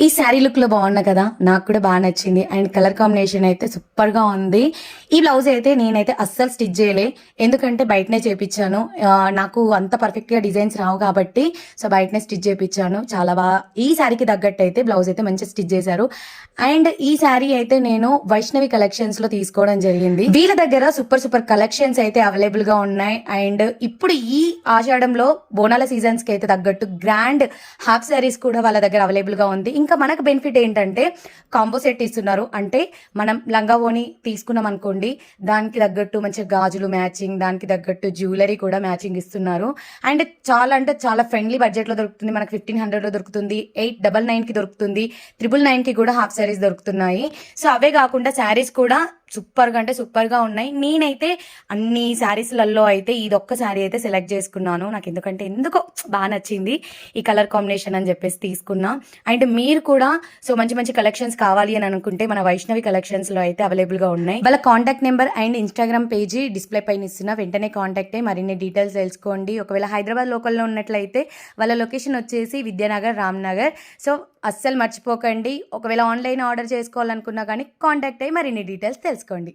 ఈ శారీ లుక్ లో బాగున్నా కదా, నాకు కూడా బాగా నచ్చింది. అండ్ కలర్ కాంబినేషన్ అయితే సూపర్ గా ఉంది. ఈ బ్లౌజ్ అయితే నేనైతే అస్సలు స్టిచ్ చేయలే, ఎందుకంటే బయటనే చేపించాను. నాకు అంత పర్ఫెక్ట్ గా డిజైన్స్ రావు కాబట్టి సో బయటనే స్టిచ్ చేపించాను. చాలా బాగా ఈ శారీకి తగ్గట్టు అయితే బ్లౌజ్ అయితే మంచిగా స్టిచ్ చేశారు. అండ్ ఈ శారీ అయితే నేను వైష్ణవి కలెక్షన్స్ లో తీసుకోవడం జరిగింది. వీళ్ళ దగ్గర సూపర్ సూపర్ కలెక్షన్స్ అయితే అవైలబుల్ గా ఉన్నాయి. అండ్ ఇప్పుడు ఈ ఆషాఢంలో బోనాల సీజన్స్ కి అయితే తగ్గట్టు గ్రాండ్ హాఫ్ శారీస్ కూడా వాళ్ళ దగ్గర అవైలబుల్ గా ఉంది. ఇంకా మనకు బెనిఫిట్ ఏంటంటే కాంబో సెట్ ఇస్తున్నారు. అంటే మనం లంగా ఓని తీసుకున్నాం అనుకోండి, దానికి తగ్గట్టు మంచిగా గాజులు మ్యాచింగ్, దానికి తగ్గట్టు జ్యువెలరీ కూడా మ్యాచింగ్ ఇస్తున్నారు. అండ్ చాలా అంటే చాలా ఫ్రెండ్లీ బడ్జెట్ లో దొరుకుతుంది. మనకు 1500 లో దొరుకుతుంది, 899 కి దొరుకుతుంది, 999 కి కూడా హాఫ్ శారీస్ దొరుకుతున్నాయి. సో అవే కాకుండా శారీస్ కూడా సూపర్ గా అంటే సూపర్ గా ఉన్నాయి. నేనైతే అన్ని శారీస్లలో అయితే ఇది ఒక్క శారీ అయితే సెలెక్ట్ చేసుకున్నాను. నాకు ఎందుకో బాగా నచ్చింది ఈ కలర్ కాంబినేషన్ అని చెప్పేసి తీసుకున్నా. అండ్ మీరు కూడా సో మంచి మంచి కలెక్షన్స్ కావాలి అని అనుకుంటే మన వైష్ణవి కలెక్షన్స్ లో అయితే అవైలబుల్ గా ఉన్నాయి. వాళ్ళ contact number and Instagram page display పైన ఇస్తున్నా, వెంటనే కాంటాక్ట్ అయ్యి మరిన్ని డీటెయిల్స్ తెలుసుకోండి. ఒకవేళ హైదరాబాద్ లోకల్లో ఉన్నట్లయితే వాళ్ళ లొకేషన్ వచ్చేసి విద్యానగర్, రామ్నగర్. సో అస్సలు మర్చిపోకండి. ఒకవేళ ఆన్లైన్ ఆర్డర్ చేసుకోవాలనుకున్నా కానీ కాంటాక్ట్ అయ్యి మరిన్ని డీటెయిల్స్ తెలుసుకోండి.